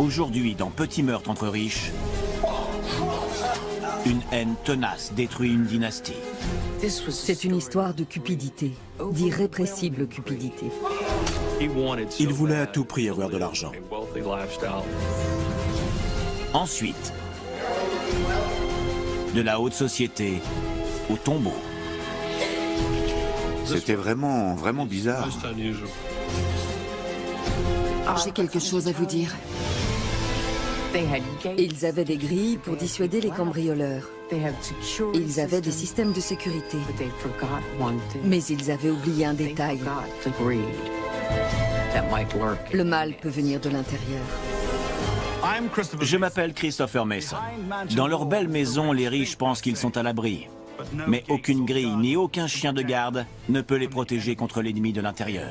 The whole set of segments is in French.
Aujourd'hui, dans Petit meurtre entre riches, une haine tenace détruit une dynastie. C'est une histoire de cupidité, d'irrépressible cupidité. Il voulait à tout prix avoir de l'argent. Ensuite, de la haute société au tombeau. C'était vraiment bizarre. J'ai quelque chose à vous dire. Ils avaient des grilles pour dissuader les cambrioleurs. Ils avaient des systèmes de sécurité. Mais ils avaient oublié un détail. Le mal peut venir de l'intérieur. Je m'appelle Christopher Mason. Dans leur belle maison, les riches pensent qu'ils sont à l'abri. Mais aucune grille ni aucun chien de garde ne peut les protéger contre l'ennemi de l'intérieur.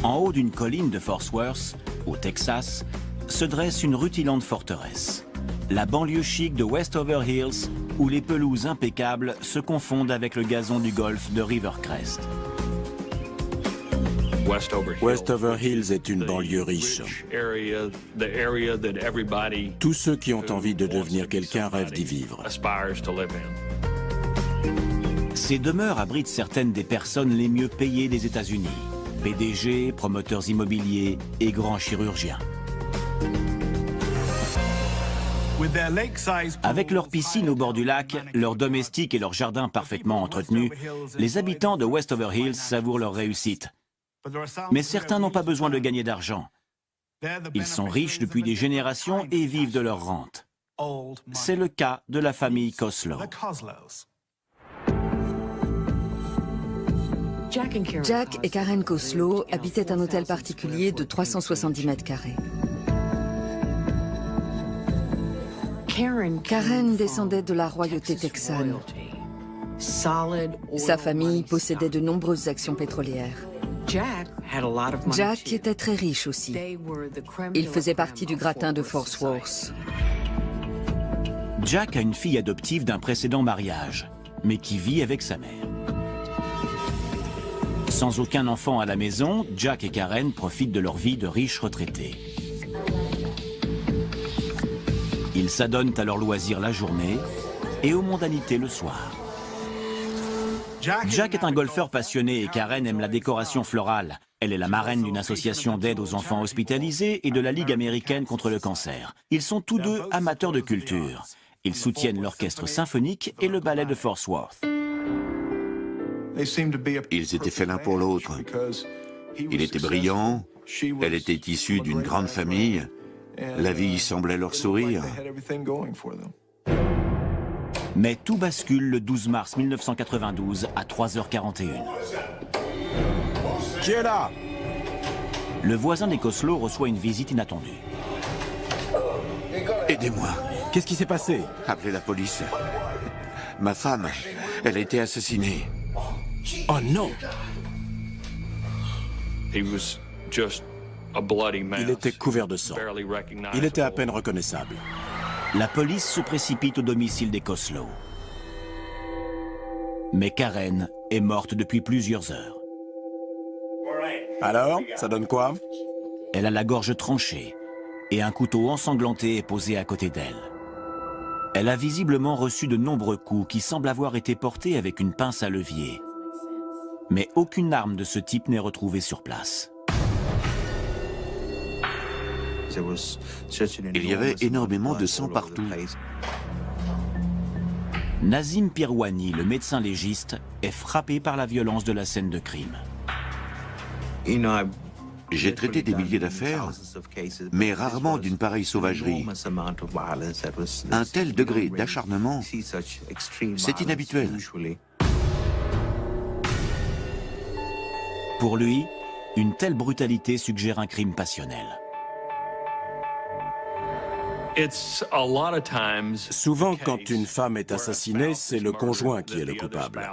En haut d'une colline de Fort Worth, au Texas, se dresse une rutilante forteresse. La banlieue chic de Westover Hills, où les pelouses impeccables se confondent avec le gazon du golfe de Rivercrest. Westover Hills est une banlieue riche. Tous ceux qui ont envie de devenir quelqu'un rêvent d'y vivre. Ces demeures abritent certaines des personnes les mieux payées des États-Unis. PDG, promoteurs immobiliers et grands chirurgiens. Avec leur piscine au bord du lac, leurs domestiques et leurs jardins parfaitement entretenus, les habitants de Westover Hills savourent leur réussite. Mais certains n'ont pas besoin de gagner d'argent. Ils sont riches depuis des générations et vivent de leur rente. C'est le cas de la famille Koslow. Jack et Karen Koslow habitaient un hôtel particulier de 370 mètres carrés. Karen descendait de la royauté texane. Sa famille possédait de nombreuses actions pétrolières. Jack était très riche aussi. Il faisait partie du gratin de Fort Worth. Jack a une fille adoptive d'un précédent mariage, mais qui vit avec sa mère. Sans aucun enfant à la maison, Jack et Karen profitent de leur vie de riches retraités. Ils s'adonnent à leurs loisirs la journée et aux mondanités le soir. Jack est un golfeur passionné et Karen aime la décoration florale. Elle est la marraine d'une association d'aide aux enfants hospitalisés et de la Ligue américaine contre le cancer. Ils sont tous deux amateurs de culture. Ils soutiennent l'orchestre symphonique et le ballet de Fort Worth. Ils étaient faits l'un pour l'autre. Il était brillant, elle était issue d'une grande famille. La vie semblait leur sourire. Mais tout bascule le 12 mars 1992 à 3h41. Qui est là? Le voisin des Koslow reçoit une visite inattendue. Aidez-moi, Qu'est-ce qui s'est passé? appelez la police. Ma femme, elle a été assassinée. Oh non! Il était couvert de sang. Il était à peine reconnaissable. La police se précipite au domicile des Koslow. Mais Karen est morte depuis plusieurs heures. Alors, ça donne quoi? Elle a la gorge tranchée et un couteau ensanglanté est posé à côté d'elle. Elle a visiblement reçu de nombreux coups qui semblent avoir été portés avec une pince à levier. Mais aucune arme de ce type n'est retrouvée sur place. Il y avait énormément de sang partout. Nazim Pirwani, le médecin légiste, est frappé par la violence de la scène de crime. J'ai traité des milliers d'affaires, mais rarement d'une pareille sauvagerie. Un tel degré d'acharnement, c'est inhabituel. Pour lui, une telle brutalité suggère un crime passionnel. Souvent, quand une femme est assassinée, c'est le conjoint qui est le coupable.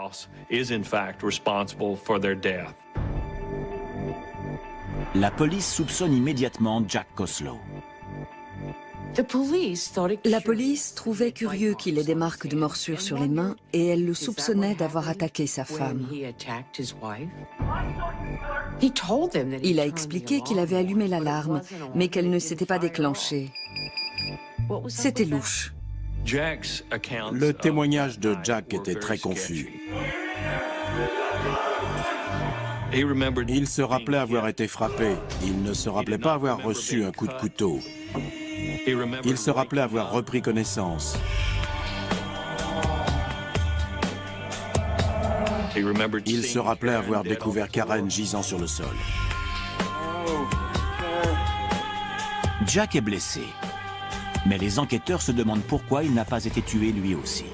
La police soupçonne immédiatement Jack Koslow. La police trouvait curieux qu'il ait des marques de morsure sur les mains et elle le soupçonnait d'avoir attaqué sa femme. Il a expliqué qu'il avait allumé l'alarme, mais qu'elle ne s'était pas déclenchée. C'était louche. Le témoignage de Jack était très confus. Il se rappelait avoir été frappé. Il ne se rappelait pas avoir reçu un coup de couteau. Il se rappelait avoir repris connaissance. Il se rappelait avoir découvert Karen gisant sur le sol. Jack est blessé. Mais les enquêteurs se demandent pourquoi il n'a pas été tué lui aussi.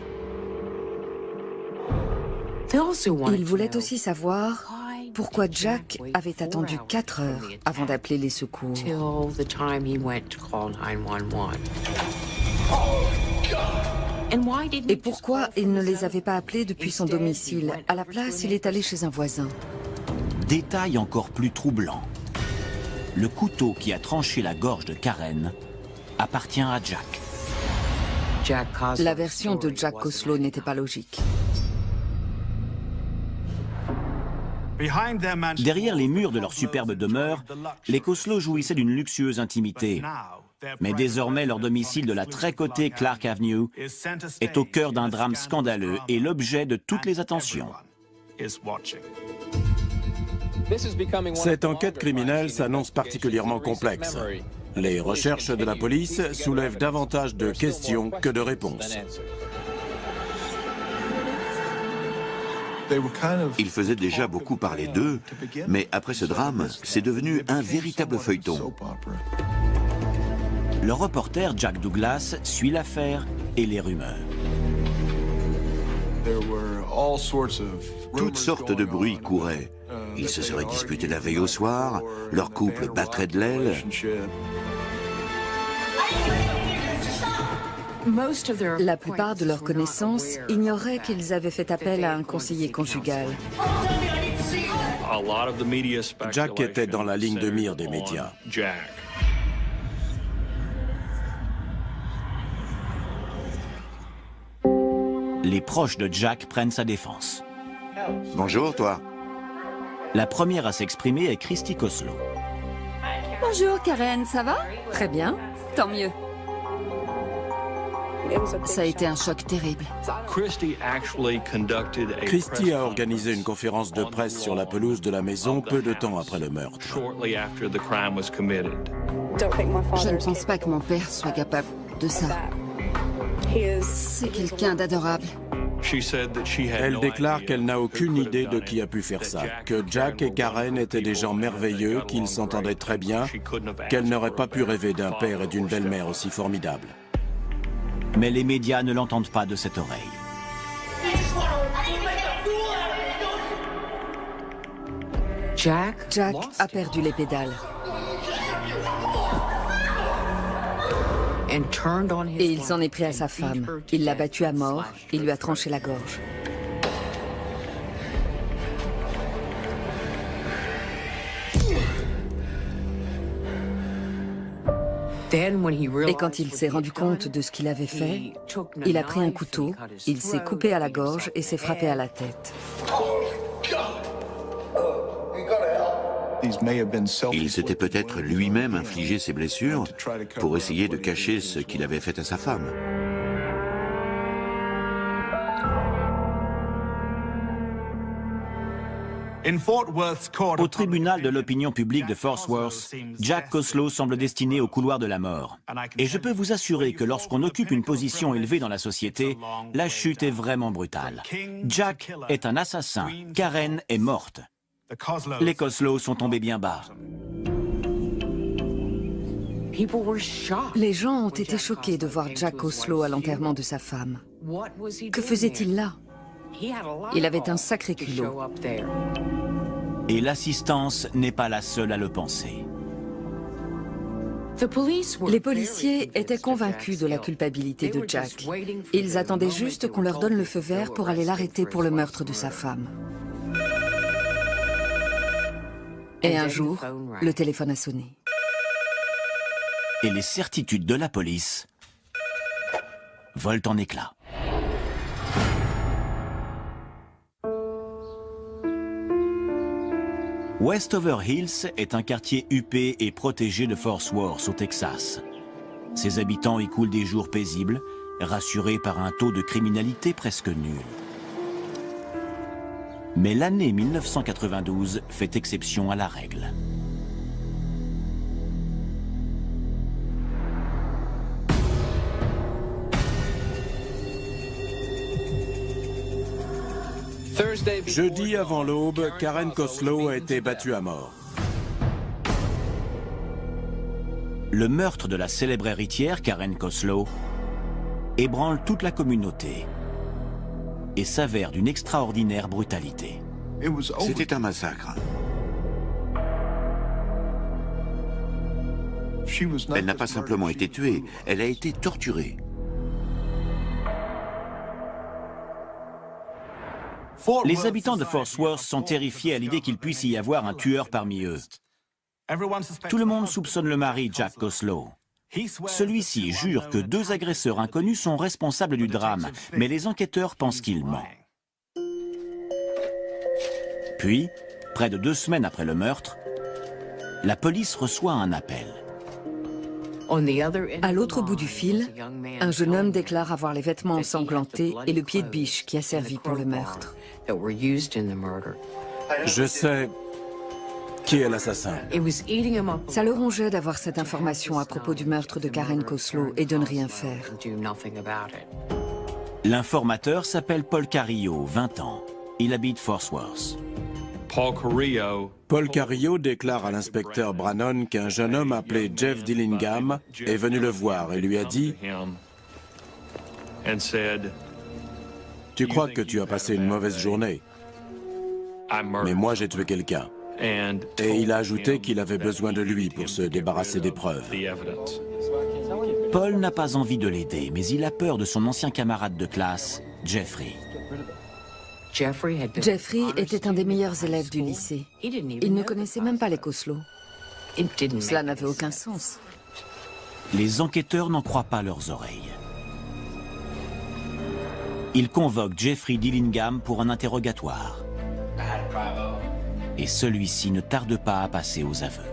Ils voulaient aussi savoir pourquoi Jack avait attendu 4 heures avant d'appeler les secours. Et pourquoi il ne les avait pas appelés depuis son domicile? À la place, il est allé chez un voisin. Détail encore plus troublant. Le couteau qui a tranché la gorge de Karen appartient à Jack. La version de Jack Koslow n'était pas logique. Derrière les murs de leur superbe demeure, les Koslow jouissaient d'une luxueuse intimité. Mais désormais, leur domicile de la très cotée Clark Avenue est au cœur d'un drame scandaleux et l'objet de toutes les attentions. Cette enquête criminelle s'annonce particulièrement complexe. Les recherches de la police soulèvent davantage de questions que de réponses. Ils faisaient déjà beaucoup parler d'eux, mais après ce drame, c'est devenu un véritable feuilleton. Le reporter Jack Douglas suit l'affaire et les rumeurs. Toutes sortes de bruits couraient. Ils se seraient disputés la veille au soir, leur couple battrait de l'aile. La plupart de leurs connaissances ignoraient qu'ils avaient fait appel à un conseiller conjugal. Jack était dans la ligne de mire des médias. Les proches de Jack prennent sa défense. Bonjour, toi. La première à s'exprimer est Christy Koslow. Bonjour Karen, ça va? Très bien. Tant mieux. Ça a été un choc terrible. Christy a organisé une conférence de presse sur la pelouse de la maison peu de temps après le meurtre. Je ne pense pas que mon père soit capable de ça. C'est quelqu'un d'adorable. Elle déclare qu'elle n'a aucune idée de qui a pu faire ça, que Jack et Karen étaient des gens merveilleux, qu'ils s'entendaient très bien, qu'elle n'aurait pas pu rêver d'un père et d'une belle-mère aussi formidables. Mais les médias ne l'entendent pas de cette oreille. Jack a perdu les pédales. Et il s'en est pris à sa femme. Il l'a battue à mort, il lui a tranché la gorge. Et quand il s'est rendu compte de ce qu'il avait fait, il a pris un couteau, il s'est coupé à la gorge et s'est frappé à la tête. Il s'était peut-être lui-même infligé ses blessures pour essayer de cacher ce qu'il avait fait à sa femme. Au tribunal de l'opinion publique de Fort Worth, Jack Koslow semble destiné au couloir de la mort. Et je peux vous assurer que lorsqu'on occupe une position élevée dans la société, la chute est vraiment brutale. Jack est un assassin, Karen est morte. Les Koslow sont tombés bien bas. Les gens ont été choqués de voir Jack Koslow à l'enterrement de sa femme. Que faisait-il là? Il avait un sacré culot. Et l'assistance n'est pas la seule à le penser. Les policiers étaient convaincus de la culpabilité de Jack. Ils attendaient juste qu'on leur donne le feu vert pour aller l'arrêter pour le meurtre de sa femme. Et un jour, le téléphone a sonné. Et les certitudes de la police volent en éclats. Westover Hills est un quartier huppé et protégé de Fort Worth, au Texas. Ses habitants y coulent des jours paisibles, rassurés par un taux de criminalité presque nul. Mais l'année 1992 fait exception à la règle. Jeudi avant l'aube, Karen Coslow a été battue à mort. Le meurtre de la célèbre héritière Karen Coslow ébranle toute la communauté et s'avère d'une extraordinaire brutalité. C'était un massacre. Elle n'a pas simplement été tuée, elle a été torturée. Les habitants de Fort Worth sont terrifiés à l'idée qu'il puisse y avoir un tueur parmi eux. Tout le monde soupçonne le mari, Jack Coslow. Celui-ci jure que 2 agresseurs inconnus sont responsables du drame, mais les enquêteurs pensent qu'il ment. Puis, près de 2 semaines après le meurtre, la police reçoit un appel. À l'autre bout du fil, un jeune homme déclare avoir les vêtements ensanglantés et le pied de biche qui a servi pour le meurtre. Je sais qui est l'assassin. Ça le rongeait d'avoir cette information à propos du meurtre de Karen Coslow et de ne rien faire. L'informateur s'appelle Paul Carrillo, 20 ans. Il habite Fort Worth. Paul Carrillo déclare à l'inspecteur Brannon qu'un jeune homme appelé Jeff Dillingham est venu le voir et lui a dit « Tu crois que tu as passé une mauvaise journée, mais moi j'ai tué quelqu'un. » Et il a ajouté qu'il avait besoin de lui pour se débarrasser des preuves. Paul n'a pas envie de l'aider, mais il a peur de son ancien camarade de classe, Jeffrey. Jeffrey était un des meilleurs élèves du lycée. Il ne connaissait même pas les Coslow. Cela n'avait aucun sens. Les enquêteurs n'en croient pas leurs oreilles. Ils convoquent Jeffrey Dillingham pour un interrogatoire. Et celui-ci ne tarde pas à passer aux aveux.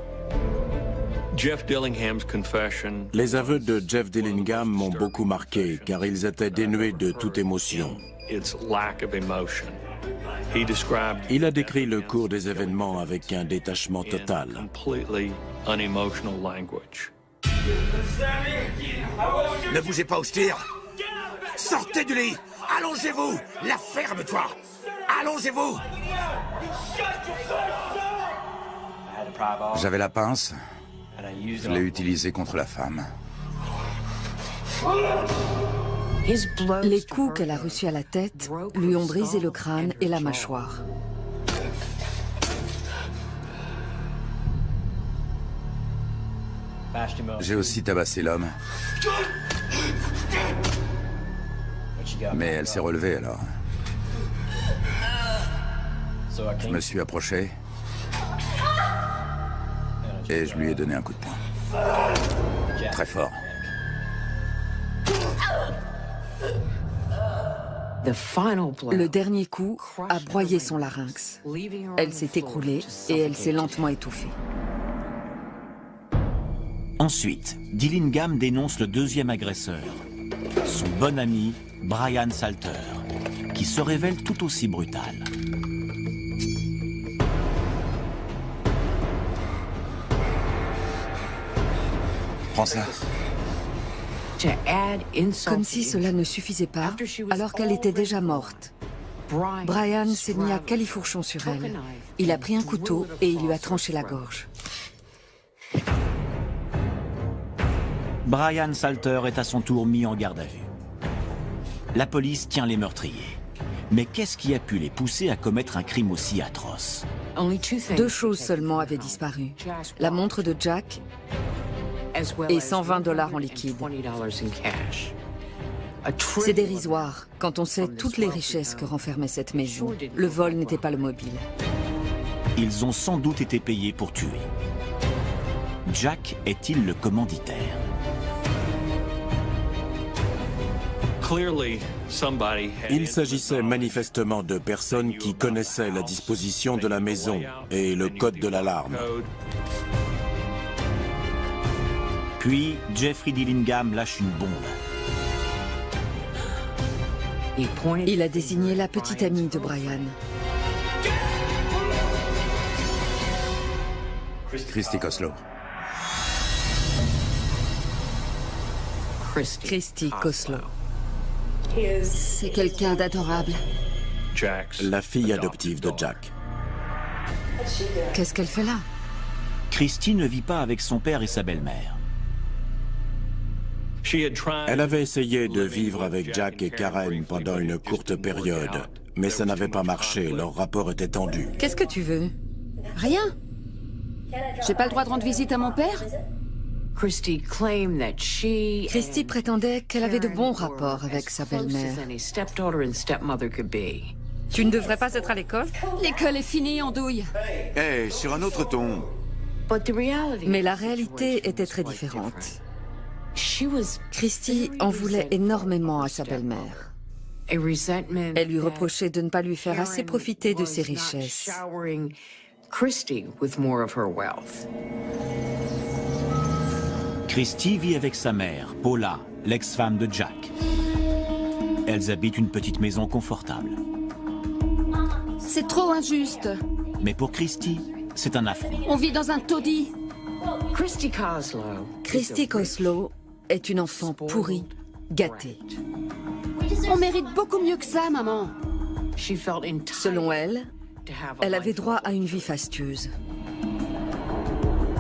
Les aveux de Jeff Dillingham m'ont beaucoup marqué, car ils étaient dénués de toute émotion. Il a décrit le cours des événements avec un détachement total. Ne bougez pas, Austin. Sortez du lit. Allongez-vous. La ferme-toi. Allongez-vous. J'avais la pince. Je l'ai utilisée contre la femme. Les coups qu'elle a reçus à la tête lui ont brisé le crâne et la mâchoire. J'ai aussi tabassé l'homme. Mais elle s'est relevée alors. Je me suis approché et je lui ai donné un coup de poing. Très fort. Le dernier coup a broyé son larynx. Elle s'est écroulée et elle s'est lentement étouffée. Ensuite, Dillingham dénonce le 2e agresseur, son bon ami Brian Salter, qui se révèle tout aussi brutal. Prends ça. Comme si cela ne suffisait pas, alors qu'elle était déjà morte. Brian s'est mis à califourchon sur elle. Il a pris un couteau et il lui a tranché la gorge. Brian Salter est à son tour mis en garde à vue. La police tient les meurtriers. Mais qu'est-ce qui a pu les pousser à commettre un crime aussi atroce? 2 choses seulement avaient disparu. La montre de Jack et 120 $ en liquide. C'est dérisoire quand on sait toutes les richesses que renfermait cette maison. Le vol n'était pas le mobile. Ils ont sans doute été payés pour tuer. Jack est-il le commanditaire? Il s'agissait manifestement de personnes qui connaissaient la disposition de la maison et le code de l'alarme. Puis, Jeffrey Dillingham lâche une bombe. Il a désigné la petite amie de Brian. Christy Koslow. Christy Koslow. C'est quelqu'un d'adorable. La fille adoptive de Jack. Qu'est-ce qu'elle fait là? Christy ne vit pas avec son père et sa belle-mère. Elle avait essayé de vivre avec Jack et Karen pendant une courte période, mais ça n'avait pas marché, leur rapport était tendu. Qu'est-ce que tu veux? Rien. J'ai pas le droit de rendre visite à mon père? Christy prétendait qu'elle avait de bons rapports avec sa belle-mère. Tu ne devrais pas être à l'école? L'école est finie, andouille. Eh, sur un autre ton. Mais la réalité était très différente. Christy en voulait énormément à sa belle-mère. Elle lui reprochait de ne pas lui faire assez profiter de ses richesses. Christy vit avec sa mère, Paula, l'ex-femme de Jack. Elles habitent une petite maison confortable. C'est trop injuste. Mais pour Christy, c'est un affront. On vit dans un taudis. Christy Koslow est une enfant pourrie, gâtée. On mérite beaucoup mieux que ça, maman. Selon elle, elle avait droit à une vie fastueuse.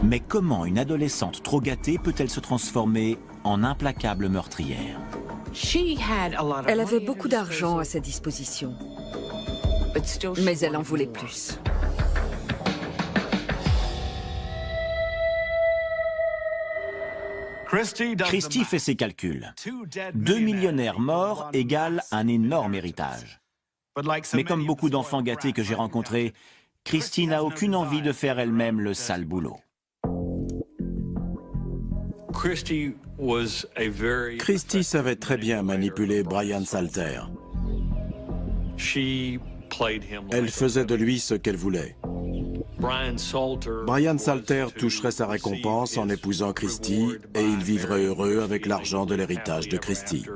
Mais comment une adolescente trop gâtée peut-elle se transformer en implacable meurtrière? Elle avait beaucoup d'argent à sa disposition, mais elle en voulait plus. Christy fait ses calculs. 2 millionnaires morts égale un énorme héritage. Mais comme beaucoup d'enfants gâtés que j'ai rencontrés, Christy n'a aucune envie de faire elle-même le sale boulot. Christy savait très bien manipuler Brian Salter. Elle faisait de lui ce qu'elle voulait. Brian Salter toucherait sa récompense en épousant Christy et il vivrait heureux avec l'argent de l'héritage de Christy.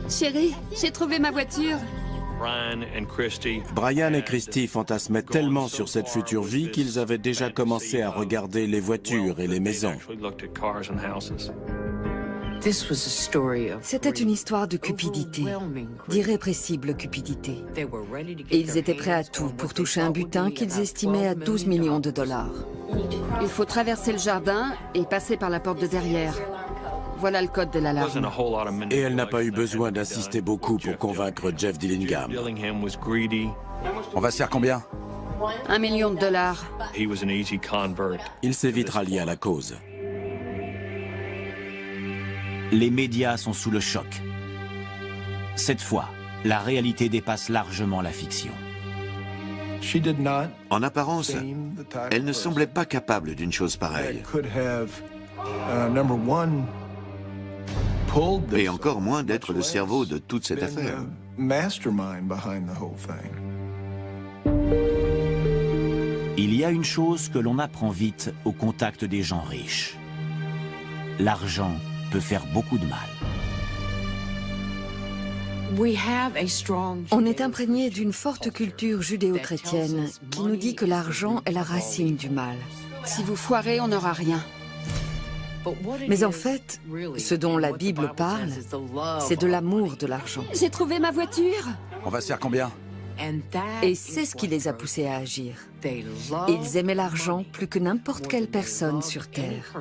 Chérie, j'ai trouvé ma voiture. Brian et Christy fantasmaient tellement sur cette future vie qu'ils avaient déjà commencé à regarder les voitures et les maisons. C'était une histoire de cupidité, d'irrépressible cupidité. Et ils étaient prêts à tout pour toucher un butin qu'ils estimaient à 12 millions de $. Il faut traverser le jardin et passer par la porte de derrière. Voilà le code de l'alarme. Et elle n'a pas eu besoin d'insister beaucoup pour convaincre Jeff Dillingham. On va se faire combien? $1 million. Il s'est vite rallié à la cause. Les médias sont sous le choc. Cette fois, la réalité dépasse largement la fiction. En apparence, elle ne semblait pas capable d'une chose pareille. Et encore moins d'être le cerveau de toute cette affaire. Il y a une chose que l'on apprend vite au contact des gens riches. L'argent peut faire beaucoup de mal. On est imprégné d'une forte culture judéo-chrétienne qui nous dit que l'argent est la racine du mal. Si vous foirez, on n'aura rien. Mais en fait, ce dont la Bible parle, c'est de l'amour de l'argent. J'ai trouvé ma voiture. On va se faire combien? Et c'est ce qui les a poussés à agir. Ils aimaient l'argent plus que n'importe quelle personne sur Terre.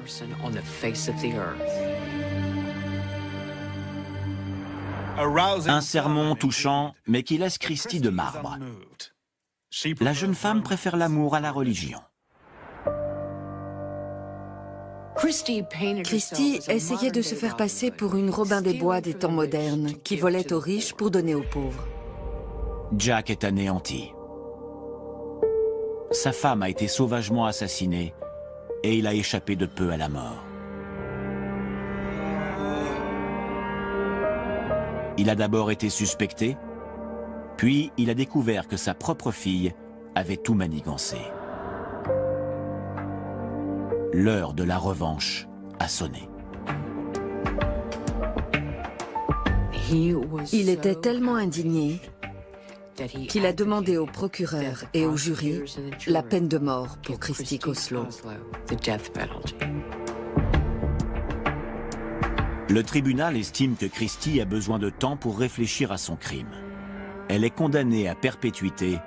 Un sermon touchant, mais qui laisse Christy de marbre. La jeune femme préfère l'amour à la religion. Christie essayait de se faire passer pour une Robin des Bois des temps modernes, qui volait aux riches pour donner aux pauvres. Jack est anéanti. Sa femme a été sauvagement assassinée et il a échappé de peu à la mort. Il a d'abord été suspecté, puis il a découvert que sa propre fille avait tout manigancé. L'heure de la revanche a sonné. Il était tellement indigné qu'il a demandé au procureur et au jury la peine de mort pour Christie Koslow. Le tribunal estime que Christie a besoin de temps pour réfléchir à son crime. Elle est condamnée à perpétuité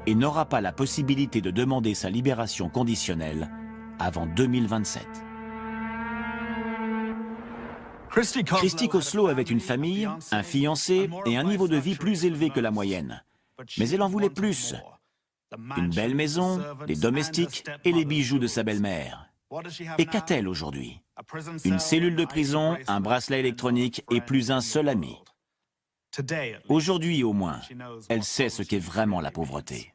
et n'aura pas la possibilité de demander sa libération conditionnelle avant 2027. Christie Koslow avait une famille, un fiancé et un niveau de vie plus élevé que la moyenne. Mais elle en voulait plus. Une belle maison, des domestiques et les bijoux de sa belle-mère. Et qu'a-t-elle aujourd'hui? Une cellule de prison, un bracelet électronique et plus un seul ami. Aujourd'hui au moins, elle sait ce qu'est vraiment la pauvreté.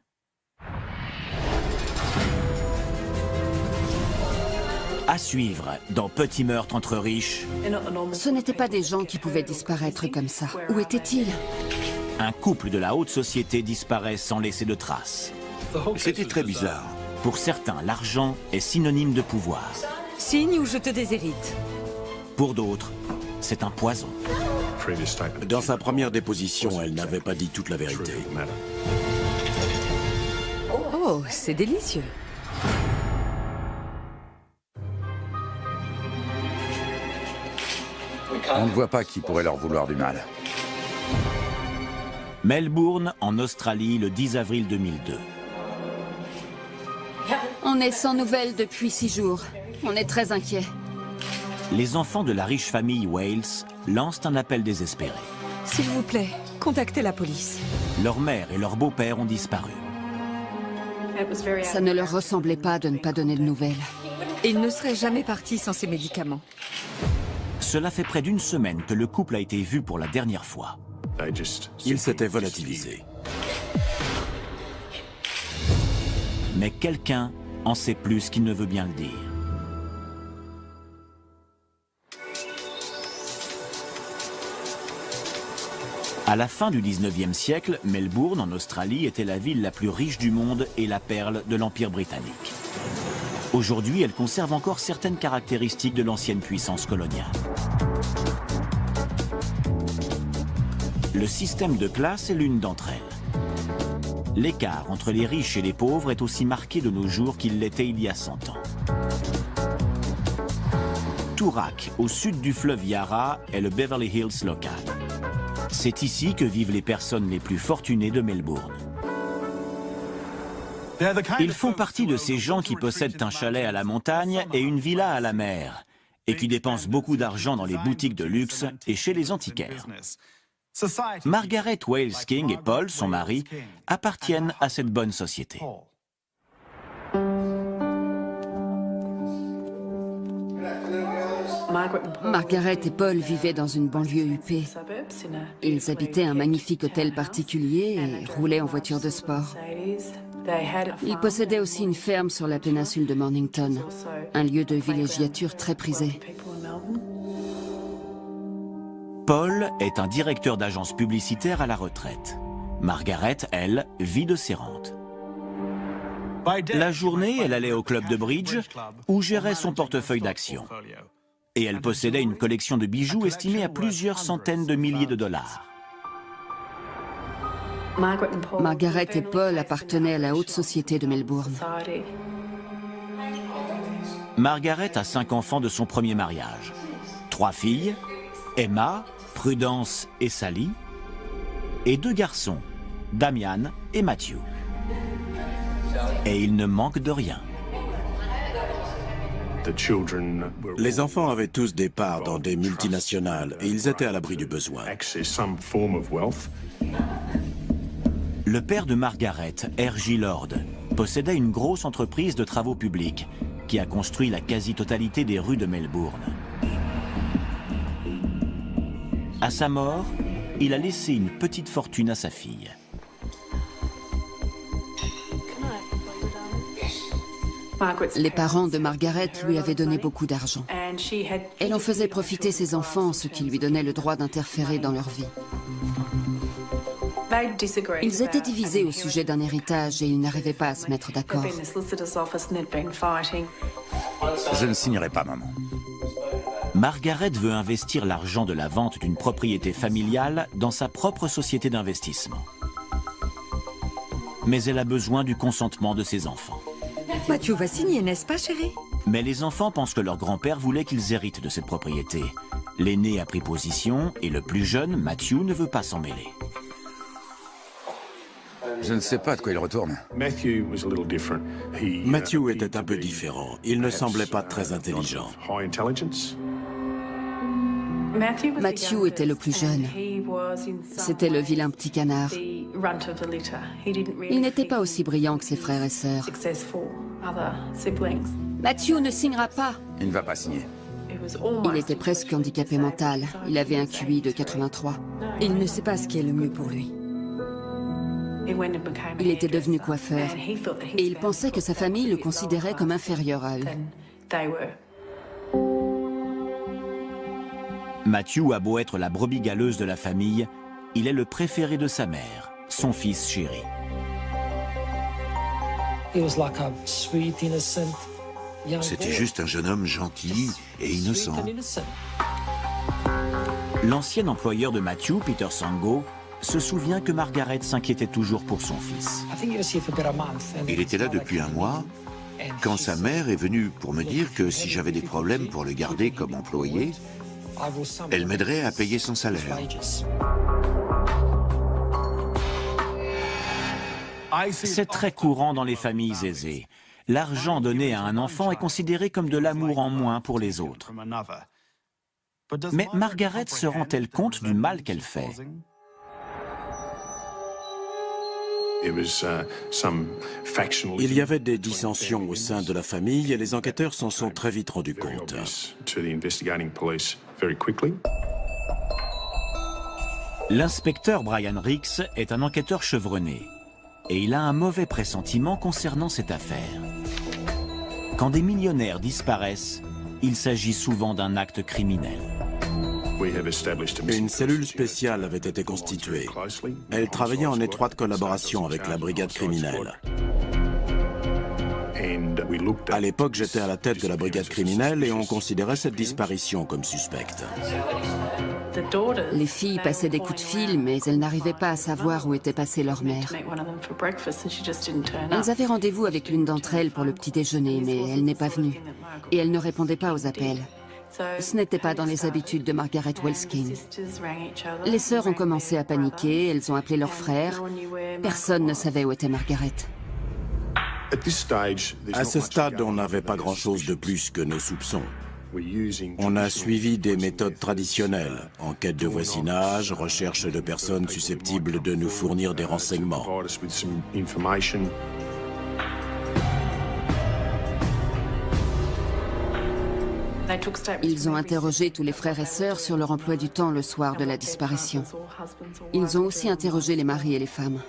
À suivre dans Petit meurtre entre riches. Ce n'étaient pas des gens qui pouvaient disparaître comme ça. Où étaient-ils? Un couple de la haute société disparaît sans laisser de traces. C'était très bizarre. Pour certains, l'argent est synonyme de pouvoir. Signe ou je te déshérite. Pour d'autres, c'est un poison. Dans sa première déposition, elle n'avait pas dit toute la vérité. Oh, c'est délicieux. On ne voit pas qui pourrait leur vouloir du mal. Melbourne, en Australie, le 10 avril 2002. On est sans nouvelles depuis 6 jours. On est très inquiets. Les enfants de la riche famille Wales lancent un appel désespéré. S'il vous plaît, contactez la police. Leur mère et leur beau-père ont disparu. Ça ne leur ressemblait pas de ne pas donner de nouvelles. Il ne serait jamais parti sans ses médicaments. Cela fait près d'une semaine que le couple a été vu pour la dernière fois. Il s'était volatilisé. Mais quelqu'un en sait plus qu'il ne veut bien le dire. À la fin du 19e siècle, Melbourne, en Australie, était la ville la plus riche du monde et la perle de l'Empire britannique. Aujourd'hui, elle conserve encore certaines caractéristiques de l'ancienne puissance coloniale. Le système de classe est l'une d'entre elles. L'écart entre les riches et les pauvres est aussi marqué de nos jours qu'il l'était il y a 100 ans. Toorak, au sud du fleuve Yarra, est le Beverly Hills local. C'est ici que vivent les personnes les plus fortunées de Melbourne. Ils font partie de ces gens qui possèdent un chalet à la montagne et une villa à la mer, et qui dépensent beaucoup d'argent dans les boutiques de luxe et chez les antiquaires. Margaret Wales King et Paul, son mari, appartiennent à cette bonne société. Margaret et Paul vivaient dans une banlieue huppée. Ils habitaient un magnifique hôtel particulier et roulaient en voiture de sport. Ils possédaient aussi une ferme sur la péninsule de Mornington, un lieu de villégiature très prisé. Paul est un directeur d'agence publicitaire à la retraite. Margaret, elle, vit de ses rentes. La journée, elle allait au club de bridge où gérait son portefeuille d'actions. Et elle possédait une collection de bijoux estimée à plusieurs centaines de milliers de dollars. Margaret et Paul appartenaient à la haute société de Melbourne. Margaret a 5 enfants de son premier mariage. 3 filles, Emma, Prudence et Sally, et 2 garçons, Damian et Matthew. Et il ne manque de rien. Les enfants avaient tous des parts dans des multinationales et ils étaient à l'abri du besoin. Le père de Margaret, R.J. Lord, possédait une grosse entreprise de travaux publics qui a construit la quasi-totalité des rues de Melbourne. À sa mort, il a laissé une petite fortune à sa fille. Les parents de Margaret lui avaient donné beaucoup d'argent. Elle en faisait profiter ses enfants, ce qui lui donnait le droit d'interférer dans leur vie. Ils étaient divisés au sujet d'un héritage et ils n'arrivaient pas à se mettre d'accord. Je ne signerai pas, maman. Margaret veut investir l'argent de la vente d'une propriété familiale dans sa propre société d'investissement. Mais elle a besoin du consentement de ses enfants. Matthew va signer, n'est-ce pas, chérie? Mais les enfants pensent que leur grand-père voulait qu'ils héritent de cette propriété. L'aîné a pris position et le plus jeune, Matthew, ne veut pas s'en mêler. Je ne sais pas de quoi il retourne. Matthew était un peu différent. Il ne semblait pas très intelligent. Matthew était le plus jeune. C'était le vilain petit canard. Il n'était pas aussi brillant que ses frères et sœurs. Matthew ne signera pas. Il ne va pas signer. Il était presque handicapé mental. Il avait un QI de 83. Il ne sait pas ce qui est le mieux pour lui. Il était devenu coiffeur. Et il pensait que sa famille le considérait comme inférieur à eux. Matthew a beau être la brebis galeuse de la famille, il est le préféré de sa mère, son fils chéri. C'était juste un jeune homme gentil et innocent. L'ancien employeur de Matthew, Peter Sango, se souvient que Margaret s'inquiétait toujours pour son fils. Il était là depuis un mois, quand sa mère est venue pour me dire que si j'avais des problèmes pour le garder comme employé, elle m'aiderait à payer son salaire. C'est très courant dans les familles aisées. L'argent donné à un enfant est considéré comme de l'amour en moins pour les autres. Mais Margaret se rend-elle compte du mal qu'elle fait ? Il y avait des dissensions au sein de la famille et les enquêteurs s'en sont très vite rendus compte. L'inspecteur Brian Ricks est un enquêteur chevronné et il a un mauvais pressentiment concernant cette affaire. Quand des millionnaires disparaissent, il s'agit souvent d'un acte criminel. Une cellule spéciale avait été constituée. Elle travaillait en étroite collaboration avec la brigade criminelle. À l'époque, j'étais à la tête de la brigade criminelle et on considérait cette disparition comme suspecte. Les filles passaient des coups de fil, mais elles n'arrivaient pas à savoir où était passée leur mère. Elles avaient rendez-vous avec l'une d'entre elles pour le petit déjeuner, mais elle n'est pas venue. Et elle ne répondait pas aux appels. Ce n'était pas dans les habitudes de Margaret Wales-King. Les sœurs ont commencé à paniquer, elles ont appelé leur frère. Personne ne savait où était Margaret. À ce stade, on n'avait pas grand-chose de plus que nos soupçons. On a suivi des méthodes traditionnelles, enquête de voisinage, recherche de personnes susceptibles de nous fournir des renseignements. Ils ont interrogé tous les frères et sœurs sur leur emploi du temps le soir de la disparition. Ils ont aussi interrogé les maris et les femmes.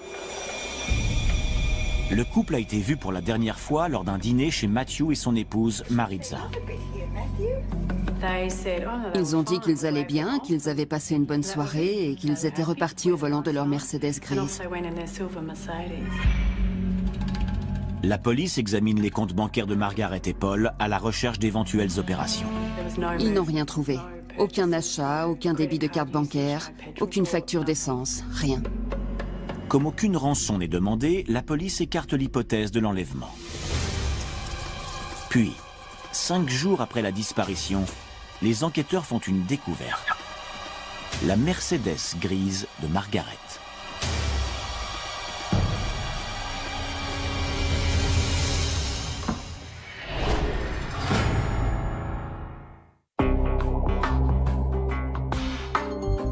Le couple a été vu pour la dernière fois lors d'un dîner chez Matthew et son épouse Maritza. Ils ont dit qu'ils allaient bien, qu'ils avaient passé une bonne soirée et qu'ils étaient repartis au volant de leur Mercedes grise. La police examine les comptes bancaires de Margaret et Paul à la recherche d'éventuelles opérations. Ils n'ont rien trouvé. Aucun achat, aucun débit de carte bancaire, aucune facture d'essence, rien. Comme aucune rançon n'est demandée, la police écarte l'hypothèse de l'enlèvement. Puis, 5 jours après la disparition, les enquêteurs font une découverte. La Mercedes grise de Margaret.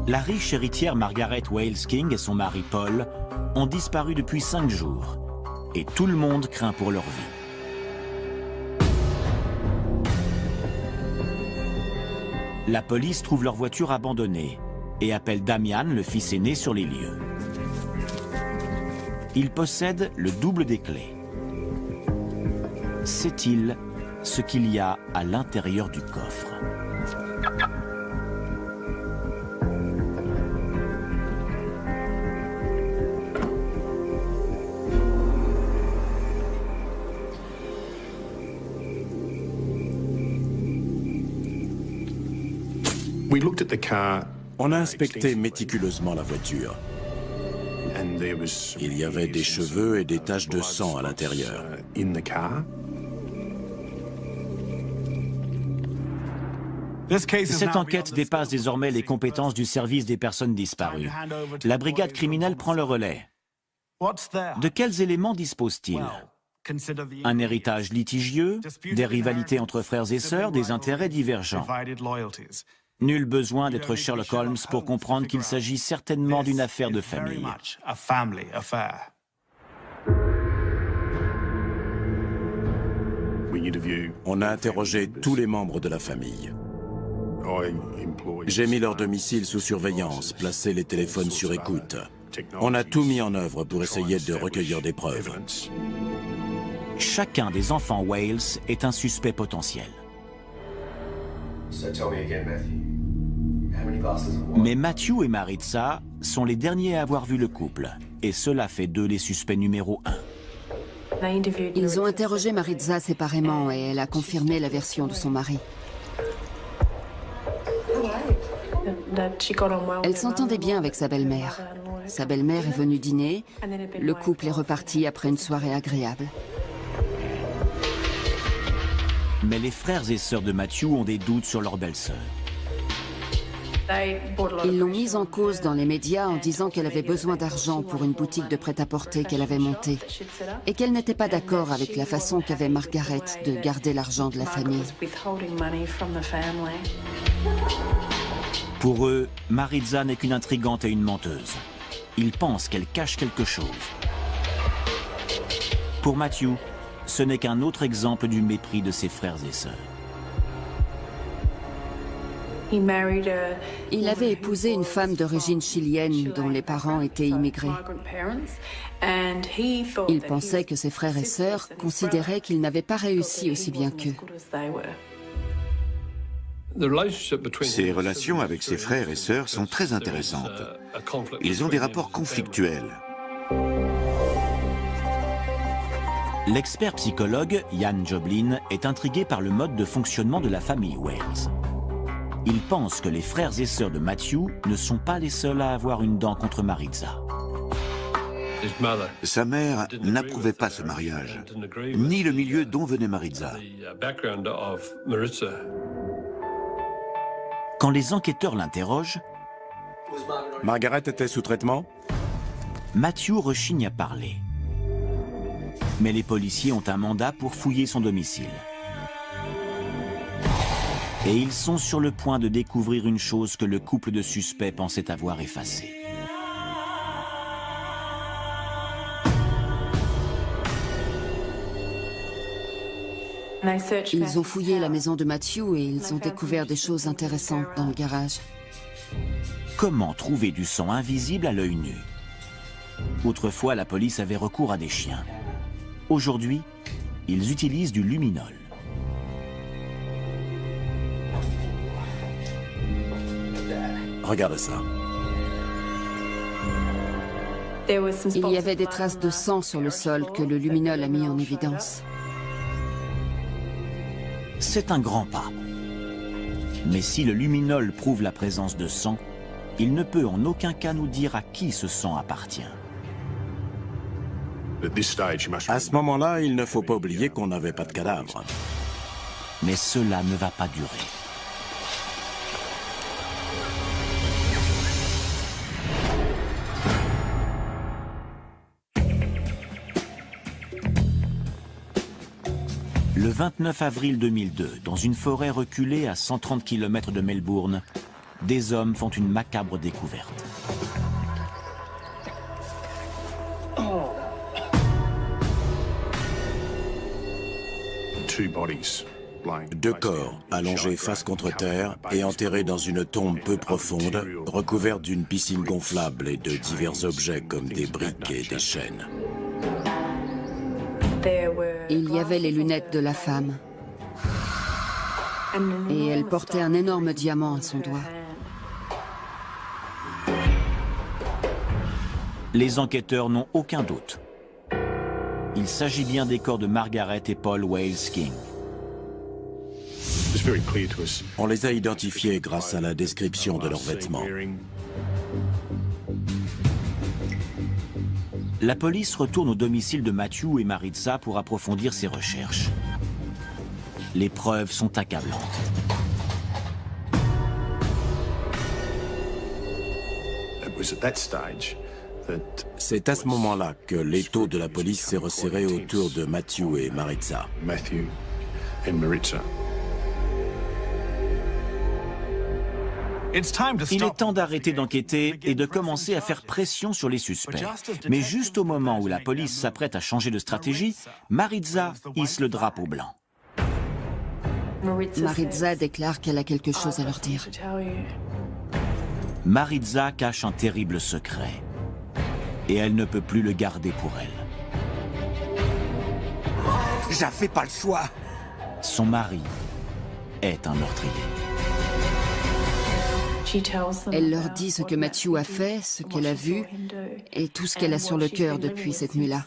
La riche héritière Margaret Wales-King et son mari Paul ont disparu depuis 5 jours et tout le monde craint pour leur vie. La police trouve leur voiture abandonnée et appelle Damian, le fils aîné, sur les lieux. Il possède le double des clés. Sait-il ce qu'il y a à l'intérieur du coffre? On a inspecté méticuleusement la voiture. Il y avait des cheveux et des taches de sang à l'intérieur. Cette enquête dépasse désormais les compétences du service des personnes disparues. La brigade criminelle prend le relais. De quels éléments dispose-t-il? Un héritage litigieux, des rivalités entre frères et sœurs, des intérêts divergents. Nul besoin d'être Sherlock Holmes pour comprendre qu'il s'agit certainement d'une affaire de famille. On a interrogé tous les membres de la famille. J'ai mis leur domicile sous surveillance, placé les téléphones sur écoute. On a tout mis en œuvre pour essayer de recueillir des preuves. Chacun des enfants Wales est un suspect potentiel. Mais Matthew et Maritza sont les derniers à avoir vu le couple, et cela fait d'eux les suspects numéro 1. Ils ont interrogé Maritza séparément et elle a confirmé la version de son mari. Elle s'entendait bien avec sa belle-mère. Sa belle-mère est venue dîner, le couple est reparti après une soirée agréable. Mais les frères et sœurs de Matthew ont des doutes sur leur belle-sœur. Ils l'ont mise en cause dans les médias en disant qu'elle avait besoin d'argent pour une boutique de prêt-à-porter qu'elle avait montée et qu'elle n'était pas d'accord avec la façon qu'avait Margaret de garder l'argent de la famille. Pour eux, Maritza n'est qu'une intrigante et une menteuse. Ils pensent qu'elle cache quelque chose. Pour Matthew, ce n'est qu'un autre exemple du mépris de ses frères et sœurs. Il avait épousé une femme d'origine chilienne dont les parents étaient immigrés. Il pensait que ses frères et sœurs considéraient qu'il n'avait pas réussi aussi bien qu'eux. Ses relations avec ses frères et sœurs sont très intéressantes. Ils ont des rapports conflictuels. L'expert psychologue Ian Joblin est intrigué par le mode de fonctionnement de la famille Wales. Il pense que les frères et sœurs de Matthew ne sont pas les seuls à avoir une dent contre Maritza. Sa mère n'approuvait pas ce mariage, ni le milieu dont venait Maritza. Quand les enquêteurs l'interrogent, Margaret était sous traitement? Matthew rechigne à parler. Mais les policiers ont un mandat pour fouiller son domicile. Et ils sont sur le point de découvrir une chose que le couple de suspects pensait avoir effacée. Ils ont fouillé la maison de Matthew et ils ont découvert des choses intéressantes dans le garage. Comment trouver du sang invisible à l'œil nu? Autrefois, la police avait recours à des chiens. Aujourd'hui, ils utilisent du luminol. Regarde ça. Il y avait des traces de sang sur le sol que le luminol a mis en évidence. C'est un grand pas. Mais si le luminol prouve la présence de sang, il ne peut en aucun cas nous dire à qui ce sang appartient. À ce moment-là, il ne faut pas oublier qu'on n'avait pas de cadavre. Mais cela ne va pas durer. Le 29 avril 2002, dans une forêt reculée à 130 km de Melbourne, des hommes font une macabre découverte. 2 corps allongés face contre terre et enterrés dans une tombe peu profonde, recouverte d'une piscine gonflable et de divers objets comme des briques et des chaînes. Il y avait les lunettes de la femme. Et elle portait un énorme diamant à son doigt. Les enquêteurs n'ont aucun doute. Il s'agit bien des corps de Margaret et Paul Wales King. On les a identifiés grâce à la description de leurs vêtements. La police retourne au domicile de Matthew et Maritza pour approfondir ses recherches. Les preuves sont accablantes. C'est à ce moment-là que l'étau de la police s'est resserré autour de Matthew et Maritza. Il est temps d'arrêter d'enquêter et de commencer à faire pression sur les suspects. Mais juste au moment où la police s'apprête à changer de stratégie, Maritza hisse le drapeau blanc. Maritza déclare qu'elle a quelque chose à leur dire. Maritza cache un terrible secret. Et elle ne peut plus le garder pour elle. J'avais pas le choix. Son mari est un meurtrier. Elle leur dit ce que Matthew a fait, ce qu'elle a vu et tout ce qu'elle a sur le cœur depuis cette nuit-là.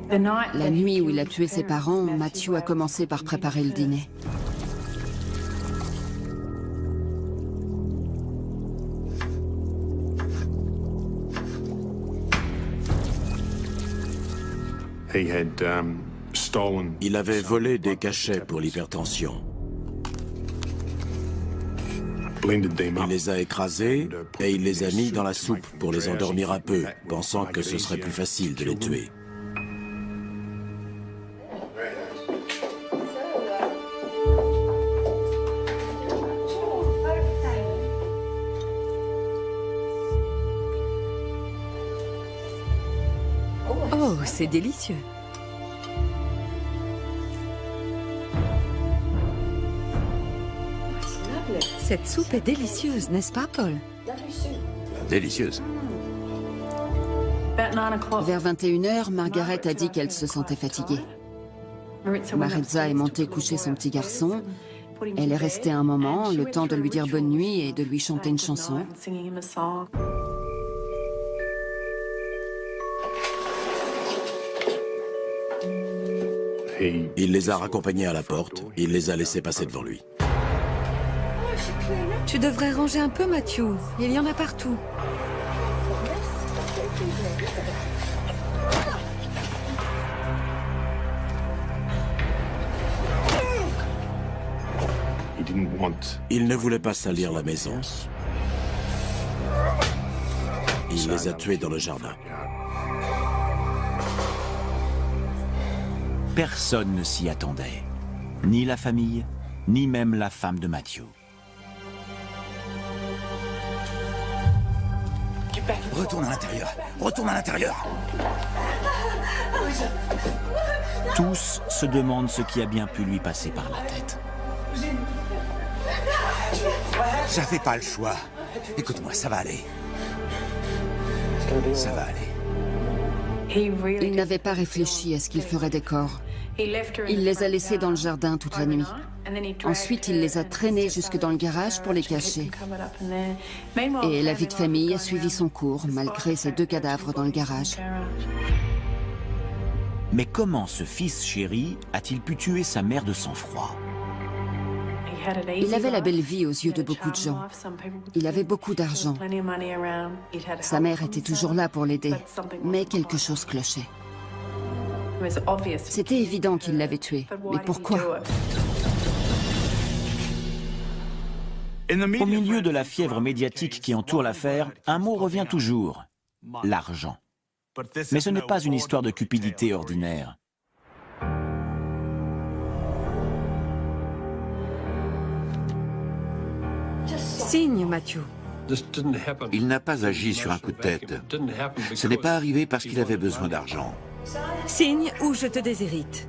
La nuit où il a tué ses parents, Matthew a commencé par préparer le dîner. Il avait volé des cachets pour l'hypertension. Il les a écrasés et il les a mis dans la soupe pour les endormir un peu, pensant que ce serait plus facile de les tuer. Oh, c'est délicieux. Cette soupe est délicieuse, n'est-ce pas, Paul? Délicieuse. Vers 21h, Margaret a dit qu'elle se sentait fatiguée. Maritza est montée coucher son petit garçon. Elle est restée un moment, le temps de lui dire bonne nuit et de lui chanter une chanson. Il les a raccompagnés à la porte, il les a laissés passer devant lui. Tu devrais ranger un peu, Matthew. Il y en a partout. Il ne voulait pas salir la maison. Il les a tués dans le jardin. Personne ne s'y attendait. Ni la famille, ni même la femme de Matthew. Retourne à l'intérieur. Retourne à l'intérieur. Tous se demandent ce qui a bien pu lui passer par la tête. J'avais pas le choix. Écoute-moi, ça va aller. Ça va aller. Il n'avait pas réfléchi à ce qu'il ferait des corps. Il les a laissés dans le jardin toute la nuit. Ensuite, il les a traînés jusque dans le garage pour les cacher. Et la vie de famille a suivi son cours, malgré ces 2 cadavres dans le garage. Mais comment ce fils chéri a-t-il pu tuer sa mère de sang-froid? Il avait la belle vie aux yeux de beaucoup de gens. Il avait beaucoup d'argent. Sa mère était toujours là pour l'aider, mais quelque chose clochait. C'était évident qu'il l'avait tué. Mais pourquoi? Au milieu de la fièvre médiatique qui entoure l'affaire, un mot revient toujours, l'argent. Mais ce n'est pas une histoire de cupidité ordinaire. Signe, Matthew. Il n'a pas agi sur un coup de tête. Ce n'est pas arrivé parce qu'il avait besoin d'argent. Signe ou je te déshérite.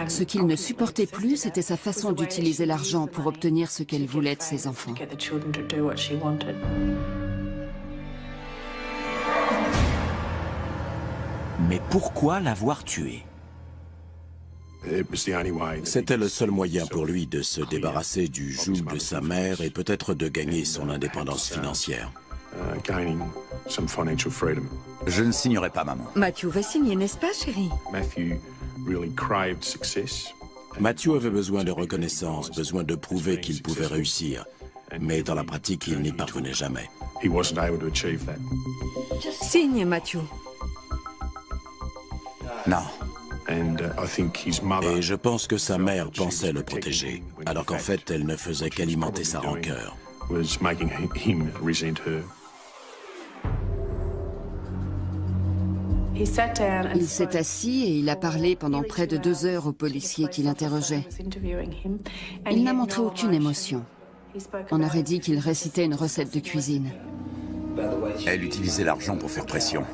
Ce qu'il ne supportait plus, c'était sa façon d'utiliser l'argent pour obtenir ce qu'elle voulait de ses enfants. Mais pourquoi l'avoir tué? C'était le seul moyen pour lui de se débarrasser du joug de sa mère et peut-être de gagner son indépendance financière. Je ne signerai pas, maman. Matthew va signer, n'est-ce pas, chérie? Matthew avait besoin de reconnaissance, besoin de prouver qu'il pouvait réussir. Mais dans la pratique, il n'y parvenait jamais. Signe, Matthew. Non. Et je pense que sa mère pensait le protéger, alors qu'en fait, elle ne faisait qu'alimenter sa rancœur. Il s'est assis et il a parlé pendant près de 2 heures aux policiers qui l'interrogeaient. Il n'a montré aucune émotion. On aurait dit qu'il récitait une recette de cuisine. Elle utilisait l'argent pour faire pression.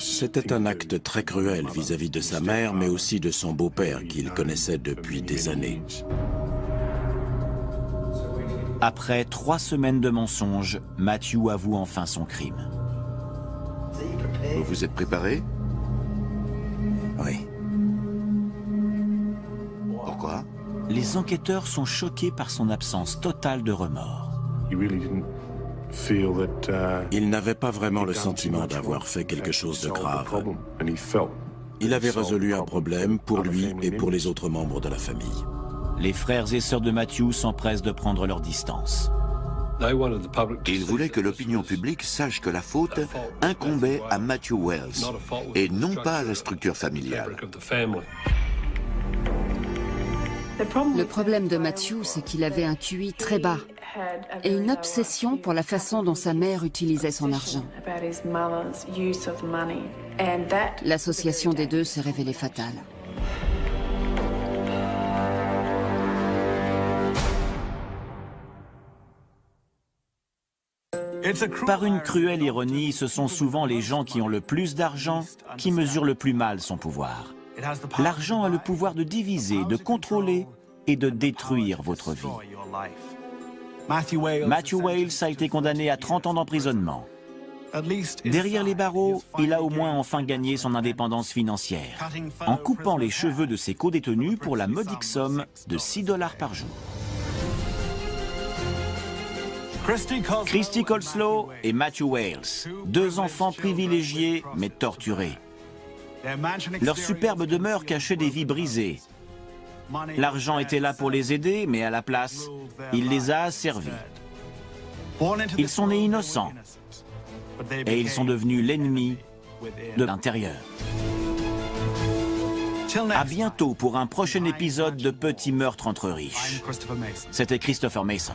C'était un acte très cruel vis-à-vis de sa mère, mais aussi de son beau-père qu'il connaissait depuis des années. Après 3 semaines de mensonges, Matthew avoue enfin son crime. Vous vous êtes préparé? Oui. Pourquoi? Les enquêteurs sont choqués par son absence totale de remords. Il n'avait pas vraiment le sentiment d'avoir fait quelque chose de grave. Il avait résolu un problème pour lui et pour les autres membres de la famille. Les frères et sœurs de Matthew s'empressent de prendre leur distance. Il voulait que l'opinion publique sache que la faute incombait à Matthew Wells et non pas à la structure familiale. Le problème de Matthew, c'est qu'il avait un QI très bas et une obsession pour la façon dont sa mère utilisait son argent. L'association des deux s'est révélée fatale. Par une cruelle ironie, ce sont souvent les gens qui ont le plus d'argent qui mesurent le plus mal son pouvoir. L'argent a le pouvoir de diviser, de contrôler et de détruire votre vie. Matthew Wales a été condamné à 30 ans d'emprisonnement. Derrière les barreaux, il a au moins enfin gagné son indépendance financière, en coupant les cheveux de ses co-détenus pour la modique somme de $6 par jour. Christy Colslow et Matthew Wales, 2 enfants privilégiés mais torturés. Leur superbe demeure cachait des vies brisées. L'argent était là pour les aider, mais à la place, il les a asservis. Ils sont nés innocents et ils sont devenus l'ennemi de l'intérieur. À bientôt pour un prochain épisode de Petits meurtres entre riches. C'était Christopher Mason.